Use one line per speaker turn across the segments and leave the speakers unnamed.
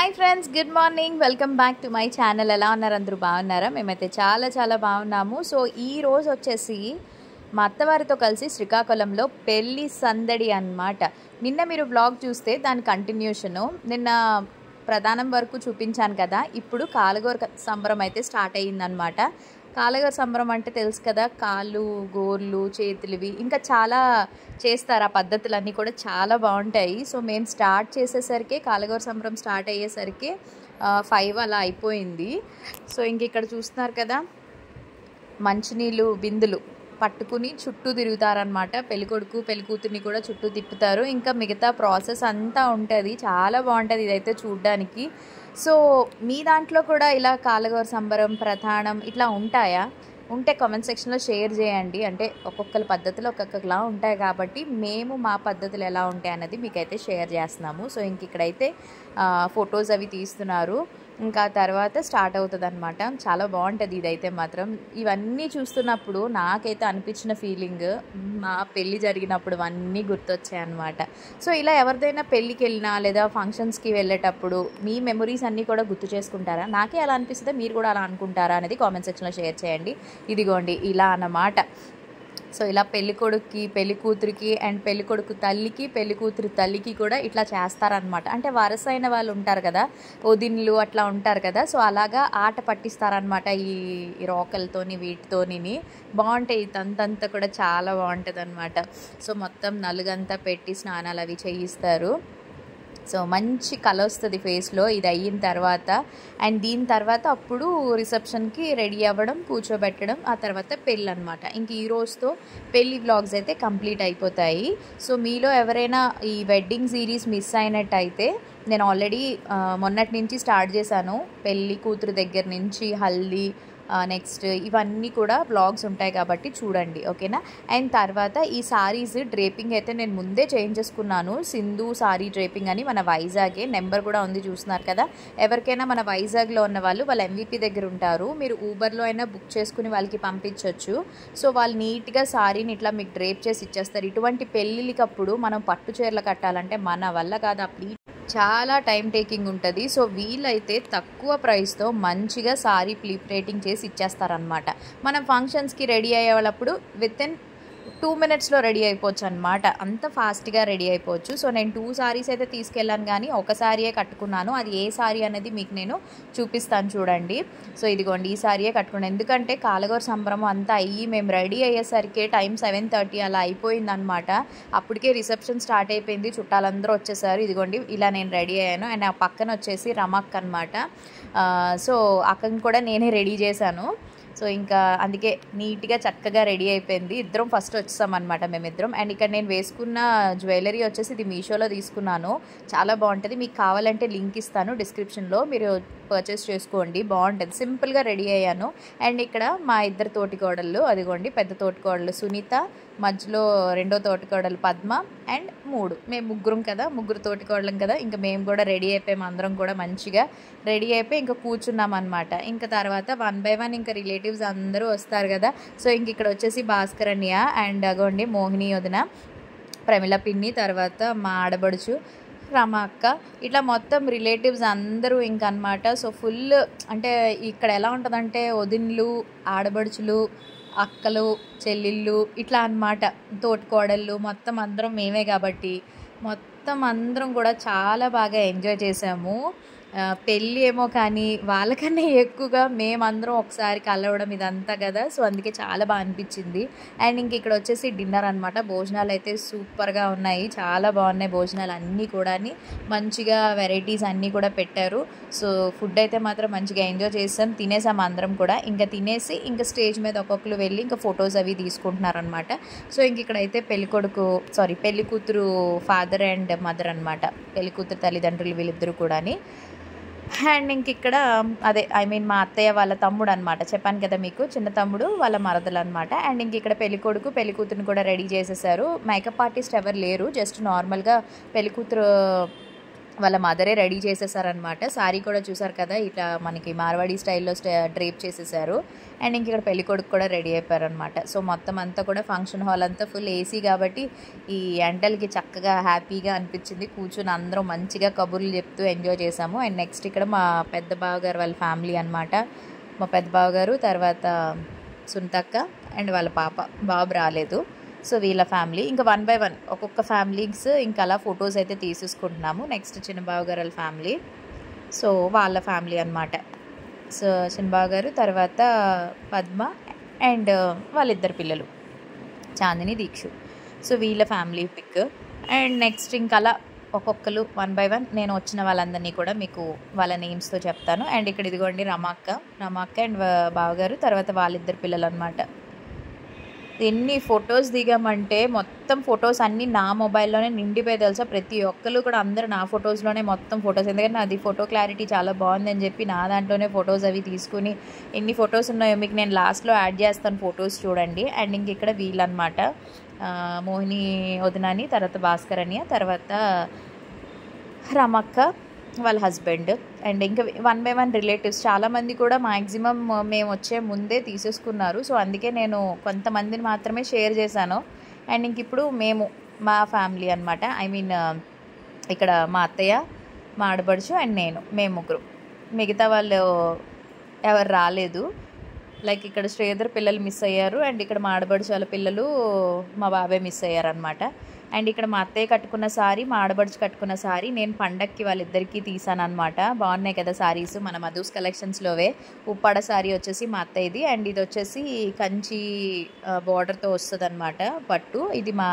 Hi friends, good morning. Welcome back to my channel. ఎలా ఉన్నారు? అందరూ బాగున్నారా? మేమైతే చాలా చాలా బాగున్నాము. సో ఈ రోజు వచ్చేసి మా అత్తవారితో కలిసి శ్రీకాకుళంలో పెళ్లి సందడి అన్నమాట. నిన్న మీరు వ్లాగ్ చూస్తే దాని కంటిన్యూషను. నిన్న ప్రధానం వరకు చూపించాను కదా. ఇప్పుడు కాలగోర సంబరం అయితే స్టార్ట్ అయ్యిందనమాట. కాలగోర సంబరం అంటే తెలుసు కదా, కాళ్ళు గోర్లు చేతులువి ఇంకా చాలా చేస్తారు. ఆ పద్ధతులన్నీ కూడా చాలా బాగుంటాయి. సో మేము స్టార్ట్ చేసేసరికి కాలగోర సంబరం స్టార్ట్ అయ్యేసరికి 5 అలా అయిపోయింది. సో ఇంక ఇక్కడ చూస్తున్నారు కదా, మంచినీళ్ళు బిందులు పట్టుకుని చుట్టూ తిరుగుతారనమాట. పెళ్ళికొడుకు పెళ్ళికూతుర్ని కూడా చుట్టూ తిప్పుతారు. ఇంకా మిగతా ప్రాసెస్ అంతా ఉంటుంది. చాలా బాగుంటుంది ఇదైతే చూడ్డానికి. సో మీ దాంట్లో కూడా ఇలా కాలగోర సంబరం ప్రధానం ఇట్లా ఉంటాయా? ఉంటే కామెంట్ సెక్షన్లో షేర్ చేయండి. అంటే ఒక్కొక్కరి పద్ధతులు ఒక్కొక్కలా ఉంటాయి కాబట్టి మేము మా పద్ధతులు ఎలా ఉంటాయి అన్నది మీకైతే షేర్ చేస్తున్నాము. సో ఇంక ఇక్కడైతే ఫొటోస్ అవి తీస్తున్నారు. ఇంకా తర్వాత స్టార్ట్ అవుతుంది అనమాట. చాలా బాగుంటుంది ఇదైతే మాత్రం. ఇవన్నీ చూస్తున్నప్పుడు నాకైతే అనిపించిన ఫీలింగ్ మా పెళ్ళి జరిగినప్పుడు అన్నీ గుర్తొచ్చాయి అనమాట. సో ఇలా ఎవరిదైనా పెళ్ళికి వెళ్ళినా లేదా ఫంక్షన్స్కి వెళ్ళేటప్పుడు మీ మెమొరీస్ అన్నీ కూడా గుర్తు చేసుకుంటారా? నాకే అలా అనిపిస్తుందా, మీరు కూడా అలా అనుకుంటారా అనేది కామెంట్ సెక్షన్లో షేర్ చేయండి. ఇదిగోండి ఇలా అన్నమాట. సో ఇలా పెళ్ళికొడుకుకి పెళ్ళికూతురికి అండ్ పెళ్ళికొడుకు తల్లికి పెళ్ళికూతురు తల్లికి కూడా ఇట్లా చేస్తారనమాట. అంటే వరసైన వాళ్ళు ఉంటారు కదా, వదిన్లు అట్లా ఉంటారు కదా. సో అలాగా ఆట పట్టిస్తారనమాట ఈ రోకలతోని వీటితోని. బాగుంటాయి. తంతంతా కూడా చాలా బాగుంటుంది అనమాట. సో మొత్తం నలుగంతా పెట్టి స్నానాలు అవి చేయిస్తారు. సో మంచి కళ వస్తుంది ఫేస్లో ఇది అయిన తర్వాత. అండ్ దీని తర్వాత అప్పుడు రిసెప్షన్కి రెడీ అవ్వడం, కూర్చోబెట్టడం, ఆ తర్వాత పెళ్ళి అనమాట. ఇంక ఈ రోజుతో పెళ్ళి వ్లాగ్స్ అయితే కంప్లీట్ అయిపోతాయి. సో మీలో ఎవరైనా ఈ వెడ్డింగ్ సిరీస్ మిస్ అయినట్టయితే నేను ఆల్రెడీ మొన్నటి నుంచి స్టార్ట్ చేశాను. పెళ్ళి కూతురు దగ్గర నుంచి హల్దీ, నెక్స్ట్ ఇవన్నీ కూడా వ్లాగ్స్ ఉంటాయి కాబట్టి చూడండి, ఓకేనా. అండ్ తర్వాత ఈ సారీస్ డ్రేపింగ్ అయితే నేను ముందే చేంజ్ చేసుకున్నాను. సింధు సారీ డ్రేపింగ్ అని మన వైజాగే, నెంబర్ కూడా ఉంది చూస్తున్నారు కదా. ఎవరికైనా మన వైజాగ్లో ఉన్న వాళ్ళు వాళ్ళ MVP దగ్గర ఉంటారు. మీరు ఊబర్లో అయినా బుక్ చేసుకుని వాళ్ళకి పంపించవచ్చు. సో వాళ్ళు నీట్గా సారీని ఇట్లా మీకు డ్రేప్ చేసి ఇచ్చేస్తారు. ఇటువంటి పెళ్ళిళ్ళకప్పుడు మనం పట్టు చీరలు కట్టాలంటే మన వల్ల కాదు, అప్పుడు చాలా టైం టేకింగ్ ఉంటుంది. సో వీళ్ళైతే తక్కువ ప్రైస్తో మంచిగా సారీ ప్లీప్ రేటింగ్ చేసి ఇచ్చేస్తారనమాట. మనం ఫంక్షన్స్కి రెడీ అయ్యేటప్పుడు వితిన్ 2 minutesలో రెడీ అయిపోవచ్చు అనమాట. అంత ఫాస్ట్గా రెడీ అయిపోవచ్చు. సో నేను 2 సారీస్ అయితే తీసుకెళ్ళాను, కానీ ఒక సారీయే కట్టుకున్నాను. అది ఏ సారీ అనేది మీకు నేను చూపిస్తాను చూడండి. సో ఇదిగోండి ఈ సారీయే కట్టుకున్నాను. ఎందుకంటే కాలగోర సంబరం అంతా అయ్యి మేము రెడీ అయ్యేసరికి టైం 7:30 అలా అయిపోయిందనమాట. అప్పటికే రిసెప్షన్ స్టార్ట్ అయిపోయింది, చుట్టాలందరూ వచ్చేసారు. ఇదిగోండి ఇలా నేను రెడీ అయ్యాను. అండ్ ఆ పక్కన వచ్చేసి రమక్ అనమాట. సో అక్కని కూడా నేనే రెడీ చేశాను. సో ఇంకా అందుకే నీట్గా చక్కగా రెడీ అయిపోయింది. ఇద్దరం ఫస్ట్ వచ్చేసామన్నమాట మేమిద్దరం. అండ్ ఇక్కడ నేను వేసుకున్న జ్యువెలరీ వచ్చేసి ఇది మీషోలో తీసుకున్నాను. చాలా బాగుంటుంది. మీకు కావాలంటే లింక్ ఇస్తాను డిస్క్రిప్షన్లో, మీరు పర్చేస్ చేసుకోండి. బాగుంటుంది. సింపుల్గా రెడీ అయ్యాను. అండ్ ఇక్కడ మా ఇద్దరు తోటికోడళ్ళు, అదిగోండి పెద్ద తోటికోడళ్ళు సునీత, మధ్యలో రెండో తోటికోడలు పద్మ, అండ్ మేము ముగ్గురం కదా, ముగ్గురు తోటికోడలం కదా. ఇంకా మేము కూడా రెడీ అయిపోయాము. అందరం కూడా మంచిగా రెడీ అయిపోయి ఇంకా కూర్చున్నాం అనమాట. ఇంకా తర్వాత 1 by 1 ఇంకా రిలేటివ్స్ అందరూ వస్తారు కదా. సో ఇంక ఇక్కడ వచ్చేసి భాస్కర్ అన్నయ్య అండ్ అగోండి మోహిని వదిన, ప్రమిళ పిన్ని, తర్వాత మా ఆడబడుచు రమ అక్క, ఇట్లా మొత్తం రిలేటివ్స్ అందరూ ఇంక అనమాట. సో ఫుల్ అంటే ఇక్కడ ఎలా ఉంటుందంటే వదిన్లు, ఆడబడుచులు, అక్కలు, చెల్లిళ్ళు ఇట్లా అన్నమాట, తోటికోడళ్ళు మొత్తం అందరం మేమే కాబట్టి మొత్తం అందరం కూడా చాలా బాగా ఎంజాయ్ చేసాము. పెళ్ళి ఏమో కానీ వాళ్ళకన్నా ఎక్కువగా మేమందరం ఒకసారి కలవడం ఇదంతా కదా. సో అందుకే చాలా బాగా అనిపించింది. అండ్ ఇంక ఇక్కడ వచ్చేసి డిన్నర్ అనమాట. భోజనాలు అయితే సూపర్గా ఉన్నాయి, చాలా బాగున్నాయి భోజనాలు అన్నీ కూడా. మంచిగా వెరైటీస్ అన్నీ కూడా పెట్టారు. సో ఫుడ్ అయితే మాత్రం మంచిగా ఎంజాయ్ చేసాం, తినేసాం అందరం కూడా. ఇంకా తినేసి ఇంకా స్టేజ్ మీద ఒక్కొక్కరు వెళ్ళి ఇంకా ఫొటోస్ అవి తీసుకుంటున్నారనమాట. సో ఇంక ఇక్కడైతే పెళ్లి కూతురు ఫాదర్ అండ్ మదర్ అనమాట, పెళ్లి కూతురు తల్లిదండ్రులు వీళ్ళిద్దరూ కూడా. అండ్ ఇంక ఇక్కడ మా అత్తయ్య వాళ్ళ తమ్ముడు అనమాట, చెప్పాను కదా మీకు, చిన్న తమ్ముడు వాళ్ళ మరదలు అనమాట. అండ్ ఇంక ఇక్కడ పెళ్ళికొడుకు పెళ్ళికూతురుని కూడా రెడీ చేసేసారు. మేకప్ ఆర్టిస్ట్ ఎవరు లేరు, జస్ట్ నార్మల్గా పెళ్ళికూతురు వాళ్ళ మదరే రెడీ చేసేసారనమాట. శారీ కూడా చూసారు కదా, ఇట్లా మనకి మార్వాడి స్టైల్లో డ్రేప్ చేసేసారు. అండ్ ఇంక ఇక్కడ పెళ్ళికొడుకు కూడా రెడీ అయిపోయారనమాట. సో మొత్తం అంతా కూడా ఫంక్షన్ హాల్ అంతా ఫుల్ ఏసీ కాబట్టి ఈ ఎండలకి చక్కగా హ్యాపీగా అనిపించింది. కూర్చుని అందరం మంచిగా కబుర్లు చెప్తూ ఎంజాయ్ చేసాము. అండ్ నెక్స్ట్ ఇక్కడ మా పెద్ద బావగారు వాళ్ళ ఫ్యామిలీ అనమాట. మా పెద్ద బావగారు, తర్వాత సునీతక్క అండ్ వాళ్ళ పాప, బాబు రాలేదు. సో వీళ్ళ ఫ్యామిలీ ఇంకా 1 by 1 ఒక్కొక్క ఫ్యామిలీస్ ఇంకా అలా ఫొటోస్ అయితే తీసేసుకుంటున్నాము. నెక్స్ట్ చిన్నబాబు గారు వాళ్ళ ఫ్యామిలీ, సో వాళ్ళ ఫ్యామిలీ అనమాట. సో చిన్నబాబు గారు, తర్వాత పద్మ అండ్ వాళ్ళిద్దరు పిల్లలు చాందిని, దీక్షు. సో వీళ్ళ ఫ్యామిలీ పిక్. అండ్ నెక్స్ట్ ఇంకా అలా ఒక్కొక్కరు 1 by 1 నేను వచ్చిన వాళ్ళందరినీ కూడా మీకు వాళ్ళ నేమ్స్తో చెప్తాను. అండ్ ఇక్కడ ఇదిగోండి రమాక్క అండ్ బావగారు, తర్వాత వాళ్ళిద్దరు పిల్లలు అనమాట. ఎన్ని ఫొటోస్ దిగామంటే మొత్తం ఫొటోస్ అన్నీ నా మొబైల్లోనే నిండిపోయి తెలుసా. ప్రతి ఒక్కరు కూడా అందరూ నా ఫొటోస్లోనే మొత్తం ఫొటోస్, ఎందుకంటే నాది ఫోటో క్లారిటీ చాలా బాగుందని చెప్పి నా దాంట్లోనే ఫొటోస్ అవి తీసుకుని ఎన్ని ఫొటోస్ ఉన్నాయో మీకు నేను లాస్ట్లో యాడ్ చేస్తాను, ఫొటోస్ చూడండి. అండ్ ఇంక ఇక్కడ వీళ్ళనమాట, మోహిని వదినాని, తర్వాత భాస్కర్ అనియ, తర్వాత రమక్క వాళ్ళ హస్బెండ్. అండ్ ఇంకా 1 by 1 రిలేటివ్స్ చాలామంది కూడా మ్యాక్సిమం మేము వచ్చే ముందే తీసేసుకున్నారు. సో అందుకే నేను కొంతమందిని మాత్రమే షేర్ చేశాను. అండ్ ఇంక ఇప్పుడు మేము మా ఫ్యామిలీ అనమాట, ఐ మీన్ ఇక్కడ మా అత్తయ్య, మా ఆడపడుచు అండ్ మేము ముగ్గురు. మిగతా వాళ్ళు ఎవరు రాలేదు. లైక్ ఇక్కడ శ్రీధర్ పిల్లలు మిస్ అయ్యారు. అండ్ ఇక్కడ మా ఆడపడుచు వాళ్ళ పిల్లలు, మా బాబాయ్ మిస్ అయ్యారనమాట. అండ్ ఇక్కడ మా అత్తయ్య కట్టుకున్న సారీ, మా ఆడబడుచు కట్టుకున్న సారీ నేను పండక్కి వాళ్ళిద్దరికీ తీసాను అనమాట. బాగున్నాయి కదా సారీస్, మన మధుస్ కలెక్షన్స్లోవే. ఉప్పాడ సారీ వచ్చేసి మా అత్తయ్యది, అండ్ ఇది వచ్చేసి కంచి బార్డర్తో వస్తుంది అనమాట పట్టు. ఇది మా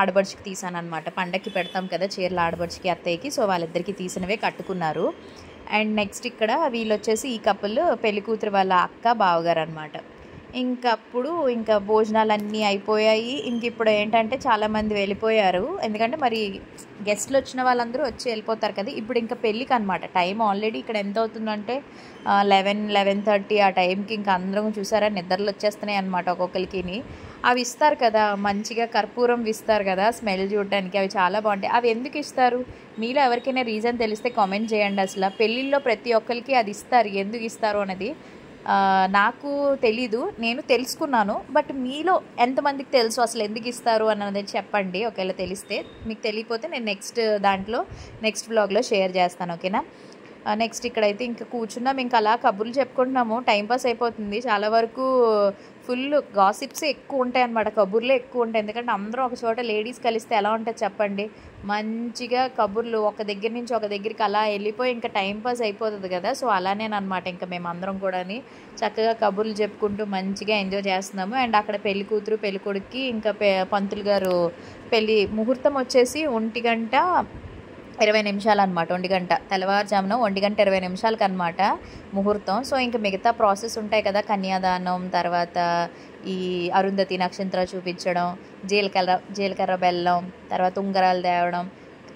ఆడబడుచుకి తీసాను అనమాట. పండక్కి పెడతాం కదా చీరలు ఆడబడుచుకి, అత్తయ్యకి. సో వాళ్ళిద్దరికీ తీసినవే కట్టుకున్నారు. అండ్ నెక్స్ట్ ఇక్కడ వీళ్ళు వచ్చేసి ఈ కపుల్ పెళ్లి కూతురు వాళ్ళ అక్క బావగారు అనమాట. ఇంకప్పుడు ఇంకా భోజనాలన్నీ అయిపోయాయి. ఇంక ఇప్పుడు ఏంటంటే చాలామంది వెళ్ళిపోయారు, ఎందుకంటే మరి గెస్ట్లు వచ్చిన వాళ్ళందరూ వచ్చి వెళ్ళిపోతారు కదా. ఇప్పుడు ఇంకా పెళ్ళికి అనమాట టైం ఆల్రెడీ ఇక్కడ ఎంత అవుతుందంటే 11-11:30 ఆ టైంకి ఇంకా అందరం చూసారా నిద్రలు వచ్చేస్తున్నాయి అనమాట ఒక్కొక్కరికి. అవి ఇస్తారు కదా మంచిగా, కర్పూరం ఇస్తారు కదా స్మెల్ చూడడానికి, అవి చాలా బాగుంటాయి. అవి ఎందుకు ఇస్తారు మీలో ఎవరికైనా రీజన్ తెలిస్తే కామెంట్ చేయండి. అసలు పెళ్ళిళ్ళలో ప్రతి ఒక్కరికి అది ఇస్తారు, ఎందుకు ఇస్తారు అన్నది నాకు తెలీదు, నేను తెలుసుకున్నాను. బట్ మీలో ఎంతమందికి తెలుసు అసలు ఎందుకు ఇస్తారు అన్నది చెప్పండి. ఒకవేళ తెలిస్తే, మీకు తెలియకపోతే నేను నెక్స్ట్ వ్లాగ్లో షేర్ చేస్తాను, ఓకేనా. నెక్స్ట్ ఇక్కడైతే ఇంకా కూర్చున్నాం, ఇంకా అలా కబుర్లు చెప్పుకుంటున్నాము. టైంపాస్ అయిపోతుంది. చాలా వరకు ఫుల్ గాసిప్స్ ఎక్కువ ఉంటాయి అన్నమాట, కబుర్లే ఎక్కువ ఉంటాయి. ఎందుకంటే అందరూ ఒక చోట లేడీస్ కలిస్తే ఎలా ఉంటుంది చెప్పండి, మంచిగా కబుర్లు ఒక దగ్గర నుంచి ఒక దగ్గరికి అలా వెళ్ళిపోయి ఇంకా టైంపాస్ అయిపోతుంది కదా. సో అలానేనమాట ఇంకా మేమందరం కూడా చక్కగా కబుర్లు చెప్పుకుంటూ మంచిగా ఎంజాయ్ చేస్తున్నాము. అండ్ అక్కడ పెళ్లి కూతురు పెళ్లి కొడుక్కి ఇంకా పంతులు గారు పెళ్ళి ముహూర్తం వచ్చేసి 1:20 అనమాట. 1 గంట తెల్లవారుజామున 1:20 అనమాట ముహూర్తం. సో ఇంకా మిగతా ప్రాసెస్ ఉంటాయి కదా, కన్యాదానం, తర్వాత ఈ అరుంధతి నక్షత్రం చూపించడం, జీలకర్ర బెల్లం, తర్వాత ఉంగరాలు తేవడం,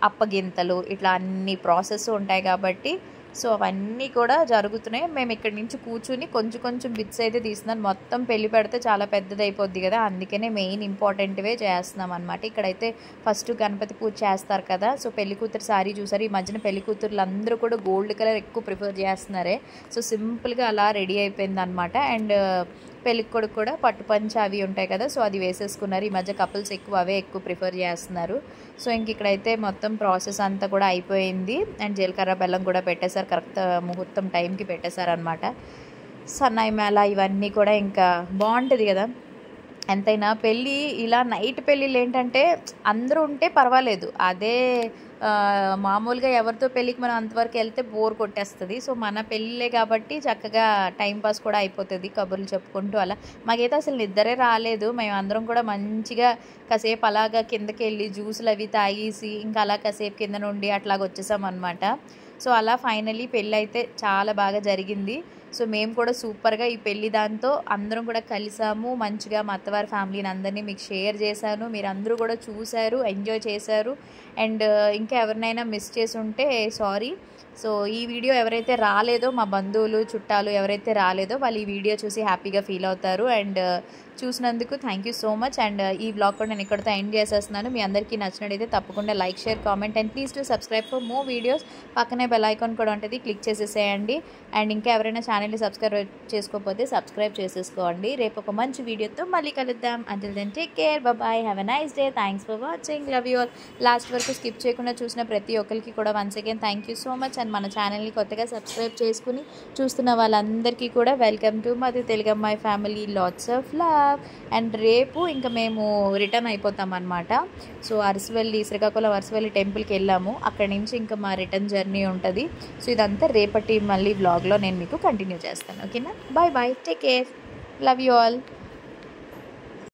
అప్పగింతలు, ఇట్లా అన్ని ప్రాసెస్ ఉంటాయి కాబట్టి సో అవన్నీ కూడా జరుగుతున్నాయి. మేము ఇక్కడి నుంచి కూర్చుని కొంచెం బిట్స్ అయితే తీస్తున్నాం. మొత్తం పెళ్లి పెడితే చాలా పెద్దది అయిపోద్ది కదా, అందుకనే మెయిన్ ఇంపార్టెంట్వే చేస్తున్నాం అనమాట. ఇక్కడైతే ఫస్ట్ గణపతి పూజ చేస్తారు కదా. సో పెళ్లి కూతురు సారీ చూసారు, ఈ మధ్యన పెళ్లి కూతురులు అందరూ కూడా గోల్డ్ కలర్ ఎక్కువ ప్రిఫర్ చేస్తున్నారే. సో సింపుల్గా అలా రెడీ అయిపోయింది అనమాట. అండ్ పెళ్లి కొడుకు కూడా పట్టు పంచ అవి ఉంటాయి కదా, సో అది వేసేసుకున్నారు. ఈ మధ్య కపుల్స్ అవే ఎక్కువ ప్రిఫర్ చేస్తున్నారు. సో ఇంక ఇక్కడైతే మొత్తం ప్రాసెస్ అంతా కూడా అయిపోయింది. అండ్ జీలకర్ర బెల్లం కూడా పెట్టేశారు, కరెక్ట్ ముహూర్తం టైంకి పెట్టేశారు అనమాట. సన్నాయి మేళ ఇవన్నీ కూడా ఇంకా బాగుంటుంది కదా. ఎంతైనా పెళ్ళి ఇలా నైట్ పెళ్ళిళ్ళు ఏంటంటే అందరూ ఉంటే పర్వాలేదు, అదే మామూలుగా ఎవరితో పెళ్ళికి మనం అంతవరకు వెళ్తే బోర్ కొట్టేస్తుంది. సో మన పెళ్ళిళ్ళే కాబట్టి చక్కగా టైంపాస్ కూడా అయిపోతుంది కబుర్లు చెప్పుకుంటూ. అలా మాకైతే అసలు నిద్రే రాలేదు. మేము అందరం కూడా మంచిగా కాసేపు అలాగా కిందకి వెళ్ళి జ్యూసులు అవి తాగేసి ఇంకా అలా కాసేపు కింద నుండి అట్లాగ వచ్చేసాం అనమాట. సో అలా ఫైనలీ పెళ్ళి అయితే చాలా బాగా జరిగింది. సో మేము కూడా సూపర్గా ఈ పెళ్ళి దాంతో అందరం కూడా కలిసాము మంచిగా. మా అత్తవారి ఫ్యామిలీని అందరినీ మీకు షేర్ చేశాను, మీరు అందరూ కూడా చూశారు, ఎంజాయ్ చేశారు. అండ్ ఇంకా ఎవరినైనా మిస్ చేసి ఉంటే సారీ. సో ఈ వీడియో ఎవరైతే రాలేదో, మా బంధువులు చుట్టాలు ఎవరైతే రాలేదో వాళ్ళు ఈ వీడియో చూసి హ్యాపీగా ఫీల్ అవుతారు. అండ్ చూసినందుకు thank you so much. And ఈ బ్లాగ్ కూడా నేను ఇక్కడితో ఎండ్ చేసేస్తున్నాను. మీ అందరికీ నచ్చినట్టయితే తప్పకుండా like, share, comment and please to subscribe for more videos. పక్కనే బెల్ ఐకాన్ కూడా ఉంటుంది, క్లిక్ చేసేసేయండి. అండ్ ఇంకా ఎవరైనా ఛానల్ని సబ్స్క్రైబ్ చేసుకోకపోతే సబ్స్క్రైబ్ చేసేసుకోండి. రేపు ఒక మంచి వీడియోతో మళ్ళీ కలుద్దాం. Until then take care, bye, have a nice day. Thanks for watching, love you all. Last వరకు స్కిప్ చేయకుండా చూసిన ప్రతి ఒక్కరికి కూడా once again thank you so much. And మన ఛానల్ని కొత్తగా సబ్స్క్రైబ్ చేసుకుని చూస్తున్న వాళ్ళందరికీ కూడా వెల్కమ్ టు మధు తెలుగమ్మాయి family. Lots of love. And రేపు ఇంకా మేము రిటర్న్ అయిపోతాం అనమాట. సో శ్రీకాకుళం అరసవల్లి టెంపుల్కి వెళ్ళాము. అక్కడి నుంచి ఇంకా మా రిటర్న్ జర్నీ ఉంటుంది. సో ఇదంతా రేపటి మళ్ళీ వ్లాగ్లో నేను మీకు కంటిన్యూ చేస్తాను. ఓకేనా? Bye bye, take care, love you all.